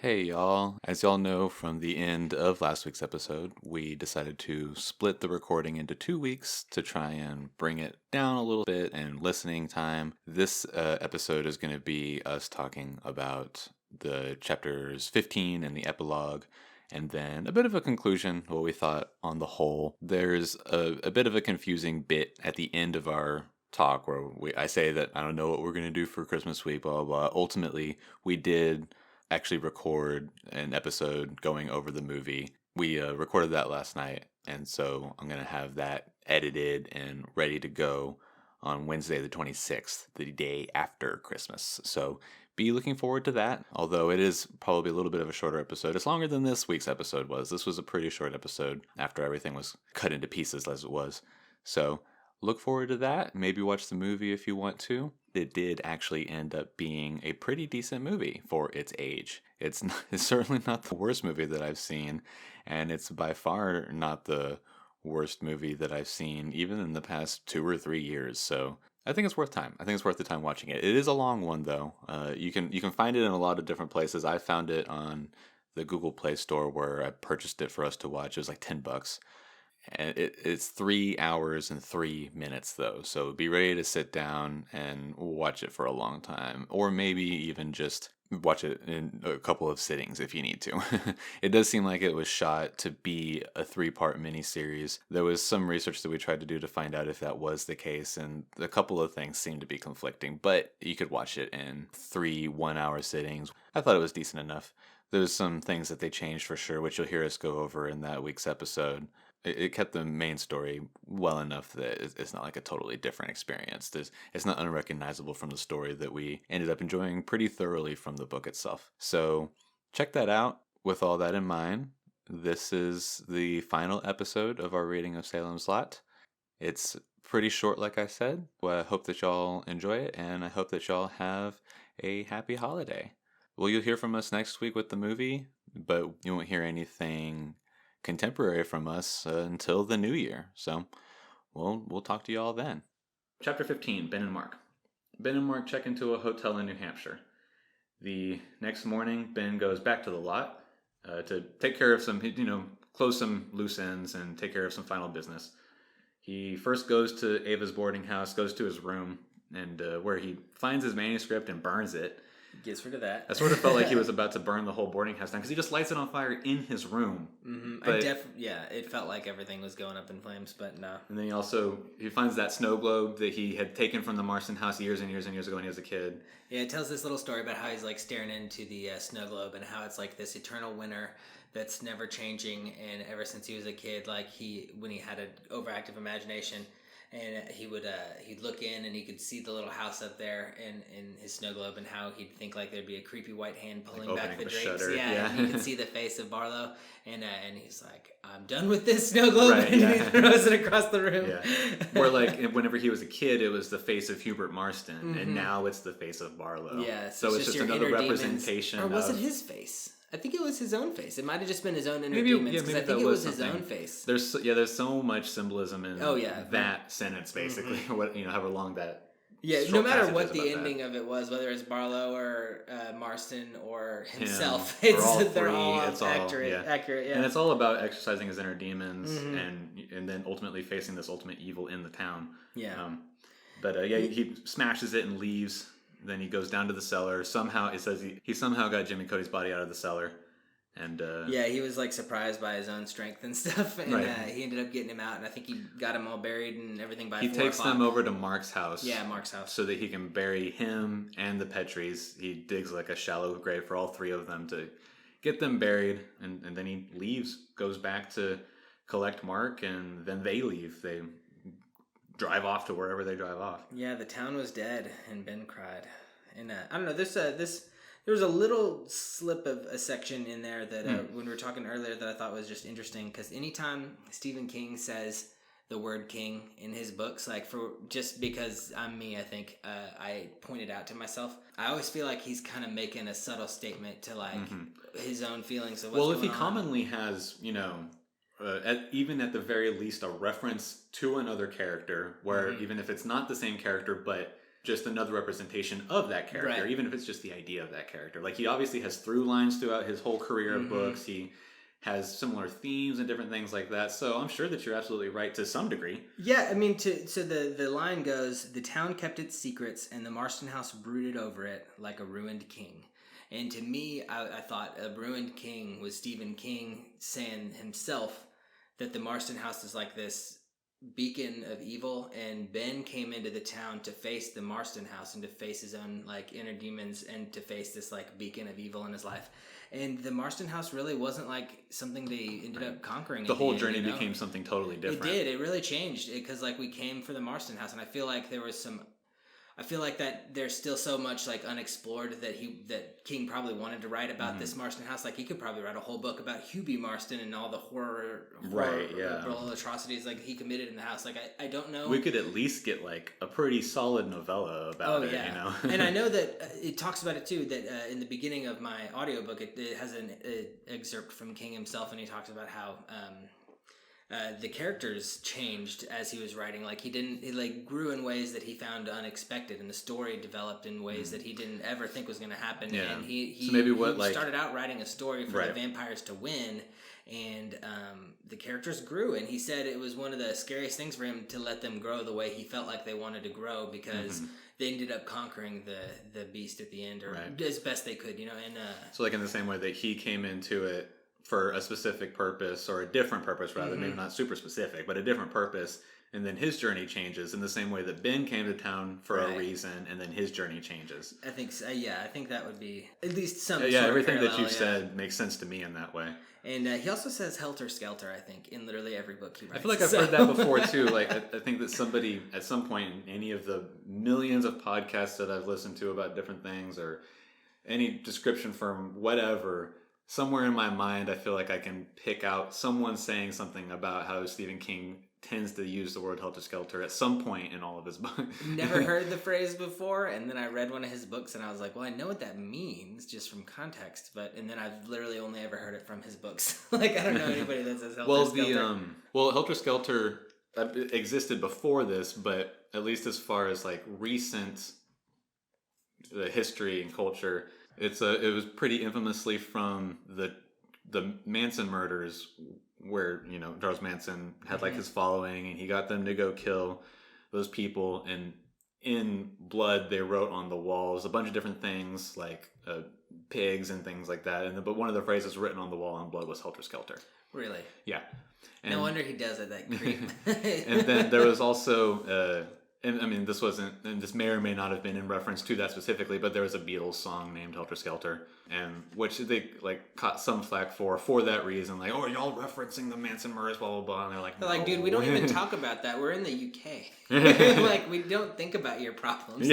Hey y'all. As y'all know from the end of last week's episode, we decided to split the recording into 2 weeks to try and bring it down a little bit and listening time. This episode is going to be us talking about the chapters 15 and the epilogue, and then a bit of a conclusion, what we thought on the whole. There's a bit of a confusing bit at the end of our talk where I say that I don't know what we're going to do for Christmas week, blah, blah, blah. Ultimately, we did actually record an episode going over the movie. We recorded that last night, and so I'm going to have that edited and ready to go on Wednesday the 26th, the day after Christmas. So be looking forward to that, although it is probably a little bit of a shorter episode. It's longer than this week's episode was. This was a pretty short episode after everything was cut into pieces as it was. So look forward to that. Maybe watch the movie if you want to. It did actually end up being a pretty decent movie for its age. It's certainly not the worst movie that I've seen, and it's by far not the worst movie that I've seen even in the past 2 or 3 years. So I think it's worth time. I think it's worth the time watching it. It is a long one though. You can find it in a lot of different places. I found it on the Google Play Store where I purchased it for us to watch. It was like $10. And it's 3 hours and 3 minutes though, so be ready to sit down and watch it for a long time, or maybe even just watch it in a couple of sittings if you need to. It does seem like it was shot to be a 3-part miniseries. There was some research that we tried to do to find out if that was the case, and a couple of things seemed to be conflicting, but you could watch it in 3 1-hour sittings. I thought it was decent enough. There's some things that they changed for sure, which you'll hear us go over in that week's episode. It kept the main story well enough that it's not like a totally different experience. It's not unrecognizable from the story that we ended up enjoying pretty thoroughly from the book itself. So check that out. With all that in mind, this is the final episode of our reading of Salem's Lot. It's pretty short, like I said. Well, I hope that y'all enjoy it, and I hope that y'all have a happy holiday. Well, you'll hear from us next week with the movie, but you won't hear anything contemporary from us until the new year. So we'll talk to you all then. Chapter 15, Ben and Mark. Ben and Mark check into a hotel in New Hampshire. The next morning, Ben goes back to the lot to take care of some, close some loose ends and take care of some final business. He first goes to Ava's boarding house, goes to his room, and where he finds his manuscript and burns it. Gets rid of that. I sort of felt like he was about to burn the whole boarding house down because he just lights it on fire in his room. Mm-hmm. But, it felt like everything was going up in flames, but no. And then he finds that snow globe that he had taken from the Marston house years and years and years ago when he was a kid. Yeah, it tells this little story about how he's like staring into the snow globe and how it's like this eternal winter that's never changing, and ever since he was a kid, like when he had an overactive imagination. And he'd look in and he could see the little house up there in his snow globe, and how he'd think like there'd be a creepy white hand pulling like back the drapes. Shutter. Yeah, and you could see the face of Barlow, and he's like, "I'm done with this snow globe," right, and he throws it across the room. Yeah. Or like whenever he was a kid, it was the face of Hubert Marston, mm-hmm. and now it's the face of Barlow. Yeah, so it's just another representation. Or was it his face? I think it was his own face. It might have just been his own inner demons, because I think it was his own face. There's so much symbolism in that sentence, basically. Mm-hmm. What however long that. Yeah, no matter what the ending of it was, whether it's Barlow or Marston or himself, they're all accurate. Yeah. And it's all about exercising his inner demons, mm-hmm. and then ultimately facing this ultimate evil in the town. Yeah. He smashes it and leaves. Then he goes down to the cellar. Somehow it says he somehow got Jimmy Cody's body out of the cellar, and he was like surprised by his own strength and stuff, and he ended up getting him out. And I think he got him all buried and everything by. He takes them over to Mark's house. Yeah, Mark's house, so that he can bury him and the Petries. He digs like a shallow grave for all 3 of them to get them buried, and then he leaves, goes back to collect Mark, and then they leave. They drive off to wherever they drive off. Yeah, the town was dead, and Ben cried. And I don't know, there was a little slip of a section in there that when we were talking earlier that I thought was just interesting, because anytime Stephen King says the word king in his books, like just because I'm me, I think I pointed out to myself, I always feel like he's kind of making a subtle statement to like his own feelings of what's going on. Well, if he commonly has, even at the very least, a reference to another character, where even if it's not the same character, but just another representation of that character, even if it's just the idea of that character. Like, he obviously has through lines throughout his whole career of books. He has similar themes and different things like that. So I'm sure that you're absolutely right to some degree. Yeah, I mean, so the line goes, "The town kept its secrets, and the Marston house brooded over it like a ruined king." And to me, I thought a ruined king was Stephen King saying himself that the Marston house is like this beacon of evil, and Ben came into the town to face the Marston house and to face his own like inner demons and to face this like beacon of evil in his life. And the Marston house really wasn't like something they ended up conquering. The whole journey became something totally different. It did. It really changed because like we came for the Marston house, and I feel like there was some. I feel like that there's still so much like unexplored that King probably wanted to write about this Marston house. Like he could probably write a whole book about Hubie Marston and all the horrible atrocities like he committed in the house. Like I don't know. We could at least get like a pretty solid novella about it. You know, and I know that it talks about it too. That in the beginning of my audiobook, it has an excerpt from King himself, and he talks about how. The characters changed as he was writing. Like he like grew in ways that he found unexpected, and the story developed in ways that he didn't ever think was going to happen. Yeah. And he started out writing a story for the vampires to win, and the characters grew. And he said it was one of the scariest things for him to let them grow the way he felt like they wanted to grow, because they ended up conquering the beast at the end, or as best they could, you know. And so like in the same way that he came into it for a specific purpose, or a different purpose rather, maybe not super specific, but a different purpose, and then his journey changes in the same way that Ben came to town for a reason, and then his journey changes. I think so, I think that would be at least some everything parallel, that you've said makes sense to me in that way. And he also says Helter Skelter, I think, in literally every book he writes. I feel like I've heard that before too. Like I think that somebody at some point in any of the millions of podcasts that I've listened to about different things, or any description from whatever, somewhere in my mind, I feel like I can pick out someone saying something about how Stephen King tends to use the word Helter Skelter at some point in all of his books. Never heard the phrase before, and then I read one of his books, and I was like, well, I know what that means just from context, and then I've literally only ever heard it from his books. Like, I don't know anybody that says Helter Skelter. Helter Skelter existed before this, but at least as far as like recent history and culture, it was pretty infamously from the Manson murders, where, you know, Charles Manson had like his following, and he got them to go kill those people, and in blood they wrote on the walls a bunch of different things like pigs and things like that, but one of the phrases written on the wall in blood was Helter Skelter. Really? Yeah. No wonder he does it, that creep. And then there was also and I mean, this may or may not have been in reference to that specifically, but there was a Beatles song named Helter Skelter, and which they like caught some flack for that reason. Like, oh, y'all referencing the Manson murders, blah, blah, blah. And they're like, no. Dude, we don't even talk about that. We're in the UK. Like, we don't think about your problems.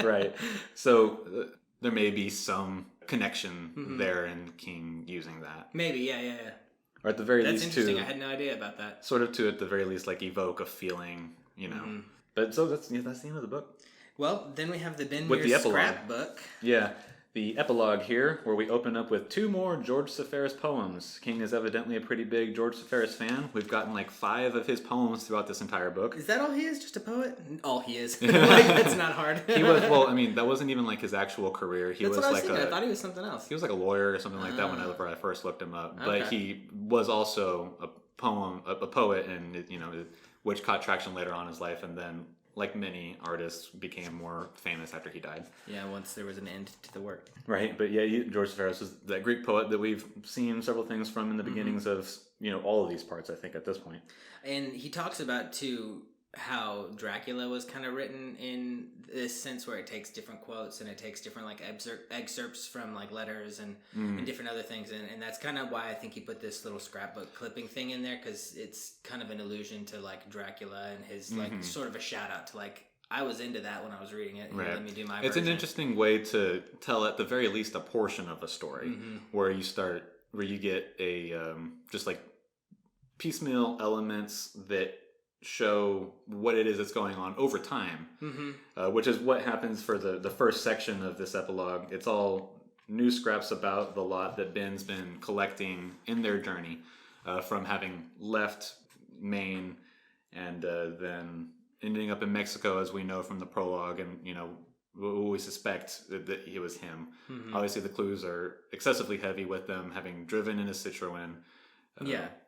Right. So there may be some connection there in King using that. Maybe, yeah. Or at the very least, that's interesting. I had no idea about that. Sort of to, at the very least, like evoke a feeling, you know. But so that's the end of the book. Well, then we have the Ben with Muir the scrapbook. Yeah, the epilogue here, where we open up with 2 more George Seferis poems. King is evidently a pretty big George Seferis fan. We've gotten like 5 of his poems throughout this entire book. Is that all he is? Just a poet? All he is. Like, that's not hard. He was, well, I mean, that wasn't even like his actual career. That's what I was thinking. I thought he was something else. He was like a lawyer or something like that whenever I first looked him up. But he was also a poet, and, you know, which caught traction later on in his life, and then, like many artists, became more famous after he died. Yeah, once there was an end to the work. Right, but yeah, George Seferis was that Greek poet that we've seen several things from in the beginnings of, you know, all of these parts, I think, at this point. And he talks about, too, how Dracula was kind of written in this sense where it takes different quotes and it takes different like excerpts from like letters and different other things, and that's kind of why I think he put this little scrapbook clipping thing in there, because it's kind of an allusion to like Dracula and his like sort of a shout out to like, I was into that when I was reading it. Right. Let me do my version. It's an interesting way to tell at the very least a portion of a story where you get a just like piecemeal elements that show what it is that's going on over time, which is what happens for the first section of this epilogue. It's all new scraps about the lot that Ben's been collecting in their journey from having left Maine and then ending up in Mexico, as we know from the prologue, and we suspect that it was him. Mm-hmm. Obviously, the clues are excessively heavy with them having driven in a Citroen.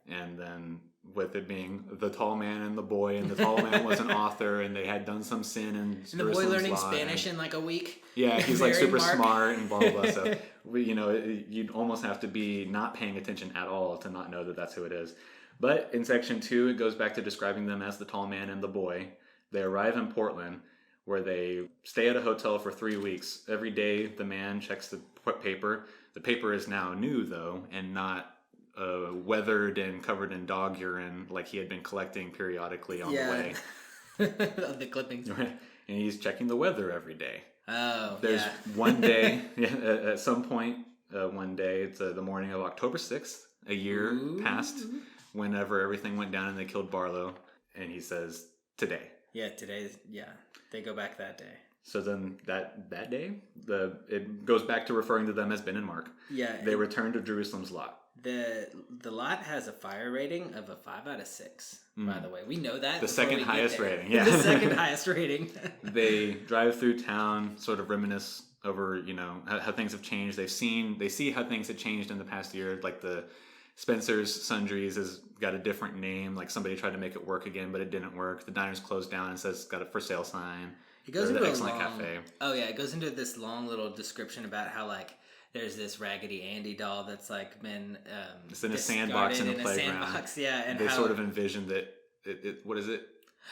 And then with it being the tall man and the boy, and the tall man was an author, and they had done some sin, and the boy learning Spanish in like a week. Yeah, he's like super smart and blah blah blah. So you'd almost have to be not paying attention at all to not know that that's who it is. But in section 2, it goes back to describing them as the tall man and the boy. They arrive in Portland, where they stay at a hotel for 3 weeks. Every day, the man checks the paper. The paper is now new, though, and not weathered and covered in dog urine like he had been collecting periodically on the way. The clippings. Right. And he's checking the weather every day. Oh, There's one day, at some point, one day, it's the morning of October 6th, a year passed, whenever everything went down and they killed Barlow. And he says, today. Yeah, they go back that day. So then that day, it goes back to referring to them as Ben and Mark. Yeah. They return to Jerusalem's lot. The lot has a fire rating of a 5 out of 6, by the way. We know that. The second highest rating. Yeah. The second highest rating. They drive through town, sort of reminisce over, how things have changed. They see how things have changed in the past year. Like the Spencer's Sundries has got a different name. Like somebody tried to make it work again, but it didn't work. The diner's closed down and says it's got a for sale sign. It goes into cafe. Oh yeah, it goes into this long little description about how there's this Raggedy Andy doll that's been it's in a sandbox in a playground. And they sort of envisioned that what is it?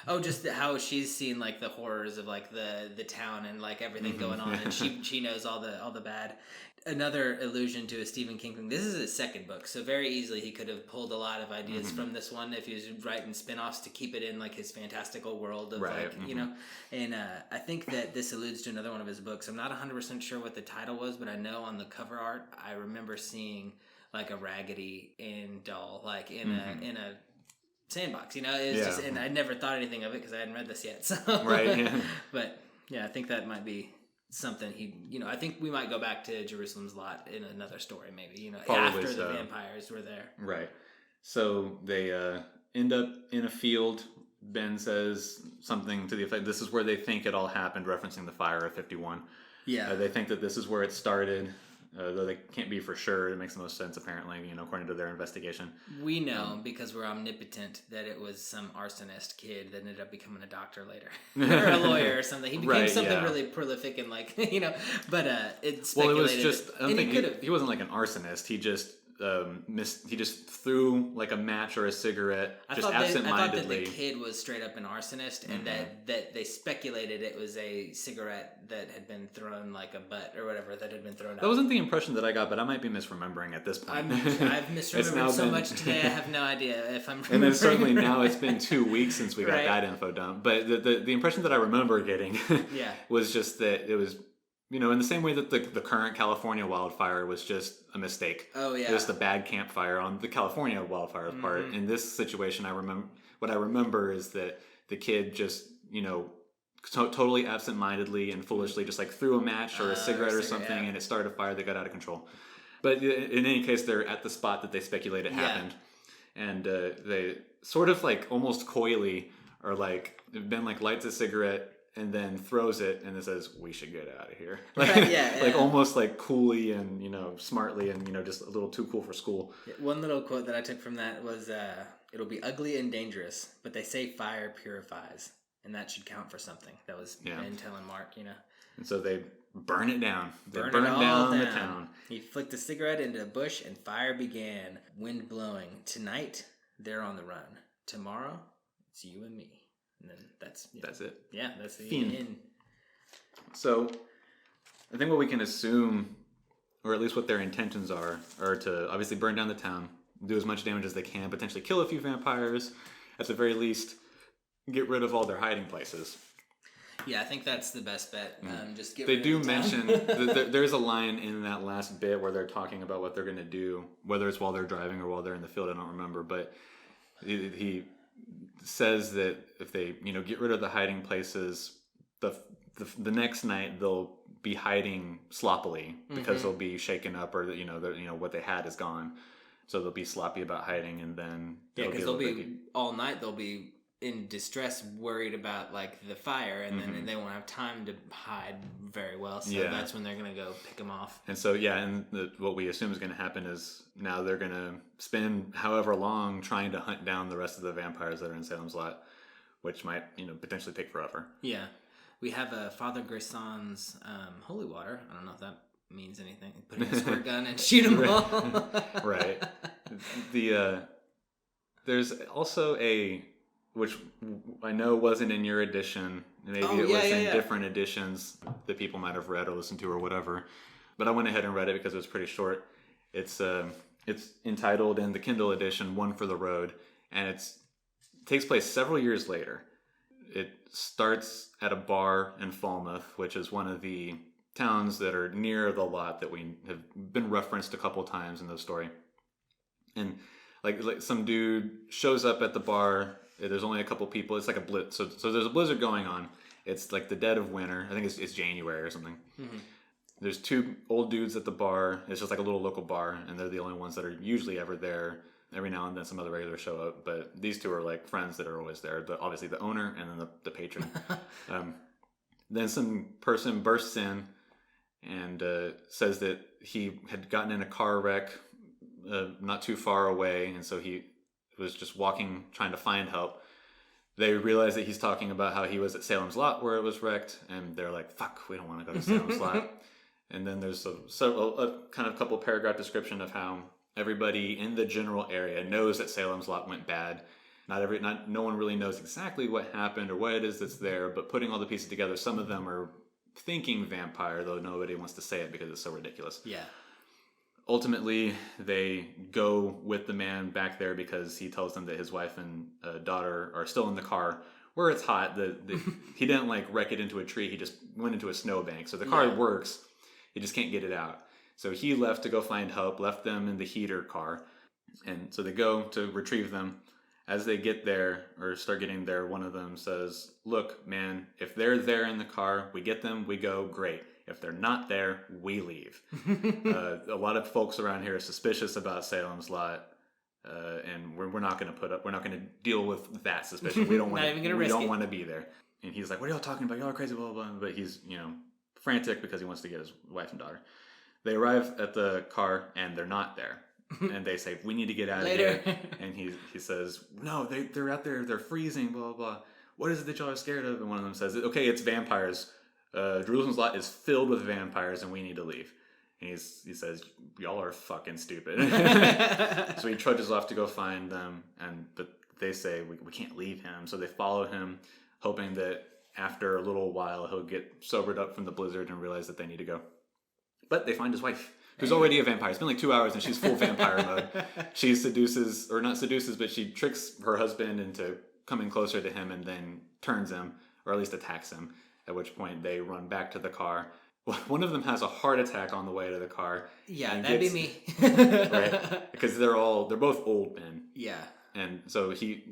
Oh, just how she's seen the horrors of the town and everything going on, and she knows all the bad. Another allusion to a Stephen King thing. This is his second book, so very easily he could have pulled a lot of ideas from this one if he was writing spin-offs to keep it in his fantastical world of And I think that this alludes to another one of his books. I'm not 100% sure what the title was, but I know on the cover art I remember seeing a Raggedy Ann doll in a sandbox. It's just, and I never thought anything of it because I hadn't read this yet. So right, yeah. But yeah, I think that might be something I think we might go back to Jerusalem's Lot in another story, maybe, Probably after so. the vampires were there. Right. So they end up in a field. Ben says something to the effect, this is where they think it all happened, referencing the fire of 51. Yeah. They think that this is where it started, though they can't be for sure. It makes the most sense, apparently, according to their investigation. We know, because we're omnipotent, that it was some arsonist kid that ended up becoming a doctor later. Or a lawyer or something. He became something really prolific and but it's speculated. Well, it was just, I don't think he wasn't an arsonist. He just he just threw a match or a cigarette absentmindedly. I thought that the kid was straight up an arsonist, and that they speculated it was a cigarette that had been thrown a butt or whatever that had been thrown out. That wasn't the impression that I got, but I might be misremembering at this point. I've misremembered so much today. I have no idea if I'm remembering. And then certainly now it's been 2 weeks since we got that info done. But the impression that I remember getting was just that it was, in the same way that the current California wildfire was just a mistake. Oh yeah, just a bad campfire on the California wildfire's part. In this situation, what I remember is that the kid just totally absent-mindedly and foolishly just threw a match or a cigarette or something, and it started a fire that got out of control. But in any case, they're at the spot that they speculated happened, and they sort of almost coyly are Ben lights a cigarette and then throws it and then says, "We should get out of here." Almost coolly and smartly and just a little too cool for school. One little quote that I took from that was, "It'll be ugly and dangerous, but they say fire purifies, and that should count for something." That was Ben telling Mark, And so they burn it down. They burn down the town. He flicked a cigarette into a bush and fire began. Wind blowing. Tonight, they're on the run. Tomorrow, it's you and me. And then that's it. Yeah, that's the end. So, I think what we can assume, or at least what their intentions are to obviously burn down the town, do as much damage as they can, potentially kill a few vampires, at the very least, get rid of all their hiding places. Yeah, I think that's the best bet. Just get They rid of do the mention there's a line in that last bit where they're talking about what they're going to do, whether it's while they're driving or while they're in the field. I don't remember, but he says that if they get rid of the hiding places, the next night they'll be hiding sloppily because they'll be shaken up, or what they had is gone, so they'll be sloppy about hiding, and then because they'll be all night they'll be in distress, worried about like the fire, and then they won't have time to hide very well. So that's when they're gonna go pick them off. And so what we assume is going to happen is now they're going to spend however long trying to hunt down the rest of the vampires that are in Salem's Lot, which might potentially take forever. Yeah, we have Father Grisson's holy water. I don't know if that means anything. Put in a squirt gun and shoot them all. Right. There's also which I know wasn't in your edition. Maybe it was in different editions that people might have read or listened to or whatever. But I went ahead and read it because it was pretty short. It's entitled in the Kindle Edition, One for the Road, and it takes place several years later. It starts at a bar in Falmouth, which is one of the towns that are near the lot that we have been referenced a couple times in the story. And like some dude shows up at the bar. There's only a couple people. It's like a blitz. So there's a blizzard going on. It's like the dead of winter. I think it's January or something. Mm-hmm. There's two old dudes at the bar. It's just like a little local bar, and they're the only ones that are usually ever there. Every now and then some other regulars show up, but these two are like friends that are always there. Obviously the owner and then the patron. Then some person bursts in and says that he had gotten in a car wreck not too far away, and so he was just walking, trying to find help. They realize that he's talking about how he was at Salem's Lot where it was wrecked, and they're like, fuck, we don't want to go to Salem's Lot. And then there's a kind of couple paragraph description of how everybody in the general area knows that Salem's Lot went bad. No one really knows exactly what happened or what it is that's there, but putting all the pieces together, some of them are thinking vampire, though nobody wants to say it because it's so ridiculous. Yeah. Ultimately, they go with the man back there because he tells them that his wife and daughter are still in the car where it's hot. He didn't like wreck it into a tree. He just went into a snowbank. So the car works. He just can't get it out. So he left to go find help, left them in the heater car. And so they go to retrieve them. As they get there or start getting there, one of them says, look, man, if they're there in the car, we get them, we go, great. If they're not there, we leave. A lot of folks around here are suspicious about Salem's Lot, and we're not going to deal with that suspicion. We don't want to be there. And he's like, what are y'all talking about? Y'all are crazy, blah, blah, blah. But he's, frantic because he wants to get his wife and daughter. They arrive at the car and they're not there. And they say, we need to get out of here. And he says, no, they're out there, they're freezing, blah, blah, blah. What is it that y'all are scared of? And one of them says, okay, it's vampires. Jerusalem's Lot is filled with vampires and we need to leave. And he says, y'all are fucking stupid. So he trudges off to go find them, but they say, we can't leave him. So they follow him, hoping that after a little while he'll get sobered up from the blizzard and realize that they need to go. But they find his wife, who's already a vampire. It's been like 2 hours and she's full vampire mode. She but she tricks her husband into coming closer to him and then turns him, or at least attacks him. At which point they run back to the car. One of them has a heart attack on the way to the car. Yeah, that'd be me. Right? Because they're both old men. Yeah. And so he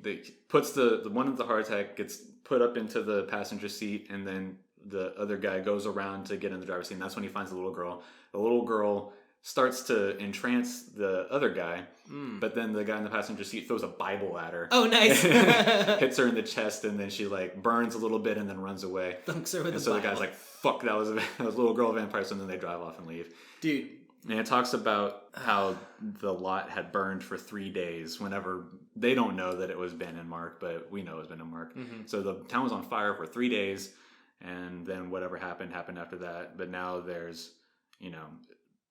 puts the one of the heart attack gets put up into the passenger seat, and then the other guy goes around to get in the driver's seat. And that's when he finds the little girl. The little girl starts to entrance the other guy, but then the guy in the passenger seat throws a Bible at her. Oh, nice! Hits her in the chest, and then she like burns a little bit and then runs away. Thunks her with the Bible. The guy's like, "Fuck, that was a little girl vampire." So then they drive off and leave. Dude. And it talks about how the lot had burned for 3 days. Whenever they don't know that it was Ben and Mark, but we know it was Ben and Mark. Mm-hmm. So the town was on fire for 3 days, and then whatever happened after that. But now there's,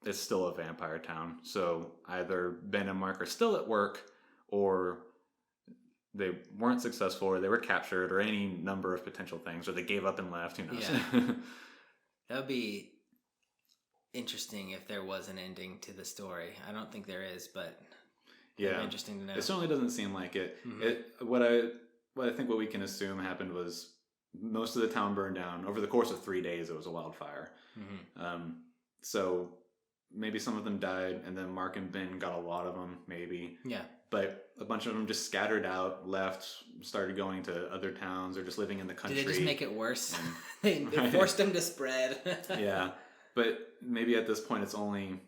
it's still a vampire town. So either Ben and Mark are still at work, or they weren't successful, or they were captured, or any number of potential things, or they gave up and left. Who knows? Yeah. That would be interesting if there was an ending to the story. I don't think there is, but yeah, interesting to know. It certainly doesn't seem like it. Mm-hmm. What I think what we can assume happened was most of the town burned down over the course of 3 days. It was a wildfire. Mm-hmm. So maybe some of them died, and then Mark and Ben got a lot of them, maybe. Yeah. But a bunch of them just scattered out, left, started going to other towns, or just living in the country. Did they just make it worse? They forced them to spread. Yeah. But maybe at this point it's only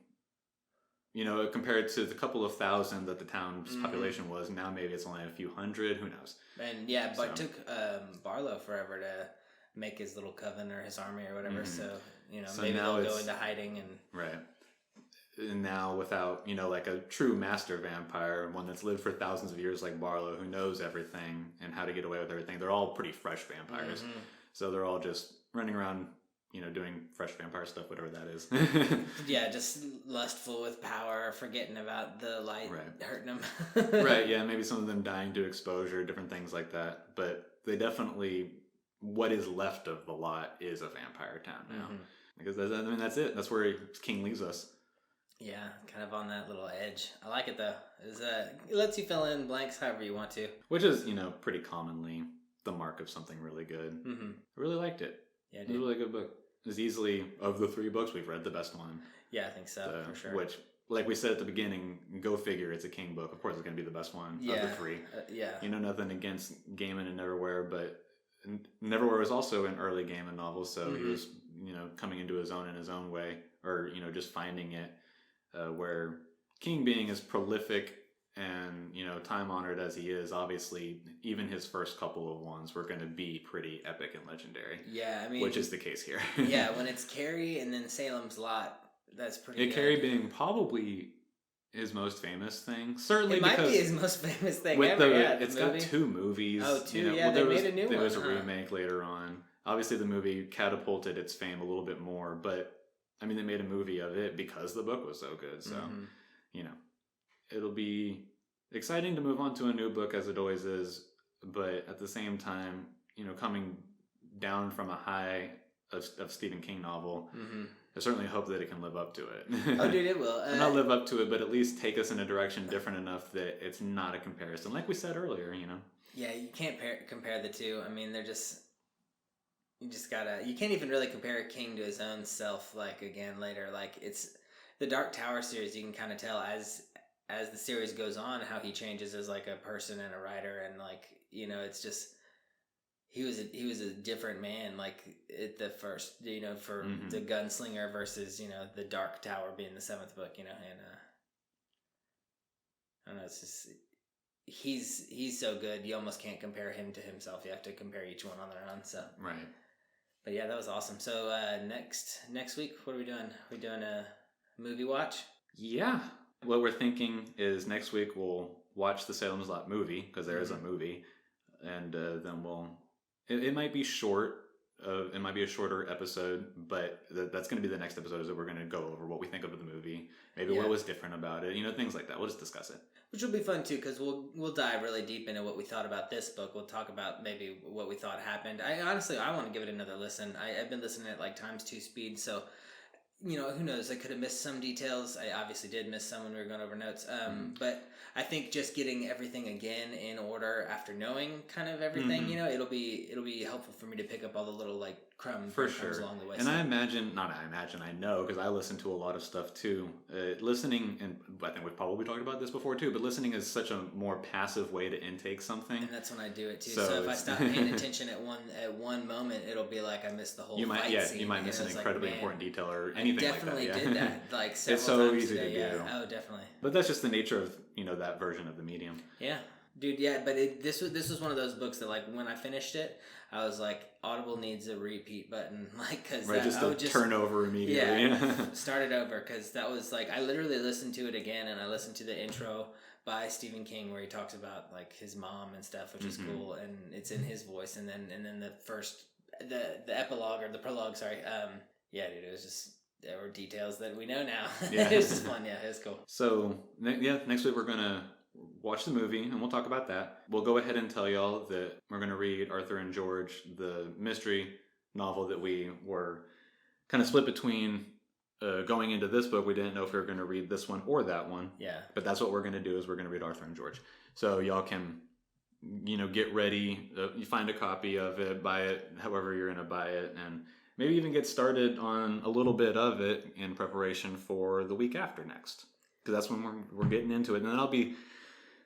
compared to the couple of thousand that the town's population was, now maybe it's only a few hundred. Who knows? And but it took Barlow forever to make his little coven or his army or whatever. So maybe they'll go into hiding and right. And now without like a true master vampire, one that's lived for thousands of years like Barlow, who knows everything and how to get away with everything, they're all pretty fresh vampires. So they're all just running around doing fresh vampire stuff, whatever that is. Yeah, just lustful with power, forgetting about the light hurting them. Right, yeah, maybe some of them dying to exposure, different things like that. But they definitely, what is left of the lot is a vampire town now. Because, that's it. That's where King leaves us. Yeah, kind of on that little edge. I like it, though. It lets you fill in blanks however you want to. Which is, pretty commonly the mark of something really good. I really liked it. Yeah, it was a really good book. It was easily, of the 3 books, we've read the best one. Yeah, I think so, for sure. Which, like we said at the beginning, go figure, it's a King book. Of course, it's going to be the best one of the 3. Nothing against Gaiman and Neverwhere, but Neverwhere was also an early Gaiman novel, so he was, coming into his own in his own way, or, just finding it, where King being as prolific and, time-honored as he is, obviously, even his first couple of ones were going to be pretty epic and legendary. Yeah, I mean... Which is the case here. Yeah, when it's Carrie and then Salem's Lot, that's pretty good. Carrie being probably his most famous thing. Certainly it because... might be his most famous thing ever, It's got 2 movies. Oh, 2, they made a new one. There was a remake later on. Obviously, the movie catapulted its fame a little bit more, but, they made a movie of it because the book was so good, so, it'll be exciting to move on to a new book, as it always is, but at the same time, coming down from a high of Stephen King novel, I certainly hope that it can live up to it. Oh, dude, it will. Not live up to it, but at least take us in a direction different enough that it's not a comparison, like we said earlier, Yeah, you can't compare the two. They're just... You just gotta... You can't even really compare King to his own self, again, later. It's... The Dark Tower series, you can kind of tell as the series goes on how he changes as, a person and a writer, and, it's just... He was a different man, at the first, for the Gunslinger versus, the Dark Tower being the 7th book, and, I don't know, it's just... He's so good, you almost can't compare him to himself. You have to compare each one on their own, so... Right. But yeah, that was awesome. So next week, what are we doing? We're doing a movie watch? Yeah. What we're thinking is next week we'll watch the Salem's Lot movie, because there is a movie, and then we'll... It might be short. It might be a shorter episode, but that's going to be the next episode, is that we're going to go over what we think of the movie, maybe what was different about it, things like that. We'll just discuss it. Which will be fun too, because we'll dive really deep into what we thought about this book. We'll talk about maybe what we thought happened. I want to give it another listen. I've been listening at times 2 speed, so who knows? I could have missed some details. I obviously did miss some when we were going over notes. But I think just getting everything again in order after knowing kind of everything, it'll be helpful for me to pick up all the little crumbs along the way. And I know, because I listen to a lot of stuff too. Listening, and I think we've probably talked about this before too, but listening is such a more passive way to intake something. And that's when I do it too. So if I stop paying attention at one moment, it'll be like I missed the whole fight scene. You might miss an incredibly important detail or anything like that. I definitely did that several it's so times easy today, to do. Oh, definitely. But that's just the nature of that version of the medium. Yeah. Dude, yeah, but this was one of those books that when I finished it, I was like, Audible needs a repeat button, because just turn over immediately. Yeah, start it over, because that was I literally listened to it again, and I listened to the intro by Stephen King where he talks about his mom and stuff, which is cool, and it's in his voice, and then the epilogue or the prologue, sorry, yeah, dude, it was just. There were details that we know now. Yeah. It was just fun. Yeah, it was cool. So, next week we're going to watch the movie, and we'll talk about that. We'll go ahead and tell y'all that we're going to read Arthur and George, the mystery novel that we were kind of split between going into this book. We didn't know if we were going to read this one or that one. Yeah. But that's what we're going to do, is we're going to read Arthur and George. So y'all can, get ready. You find a copy of it, buy it, however you're going to buy it, and... maybe even get started on a little bit of it in preparation for the week after next. Because that's when we're getting into it. And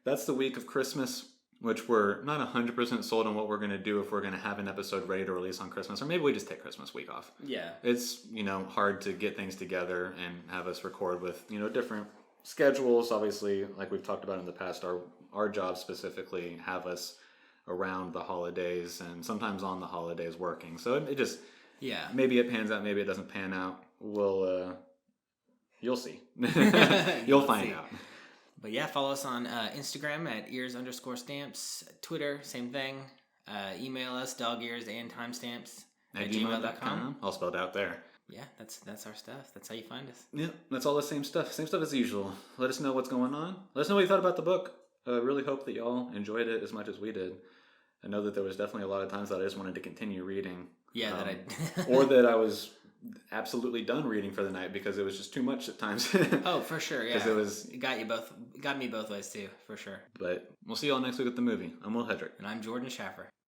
that's the week of Christmas, which we're not 100% sold on what we're going to do if we're going to have an episode ready to release on Christmas. Or maybe we just take Christmas week off. Yeah. It's, hard to get things together and have us record with, different schedules, obviously, like we've talked about in the past, our jobs specifically have us around the holidays and sometimes on the holidays working. So it just, maybe it pans out, maybe it doesn't pan out. You'll see. You'll find out. But yeah, follow us on Instagram at ears_stamps. Twitter, same thing. Email us, dogearsandtimestamps at gmail.com. All spelled out there. Yeah, that's our stuff. That's how you find us. Yeah, that's all the same stuff. Same stuff as usual. Let us know what's going on. Let us know what you thought about the book. Really hope that y'all enjoyed it as much as we did. I know that there was definitely a lot of times that I just wanted to continue reading. Yeah, or that I was absolutely done reading for the night because it was just too much at times. Oh, for sure, yeah. Because it got me both ways too, for sure. But we'll see y'all next week with the movie. I'm Will Hedrick. And I'm Jordan Schaffer.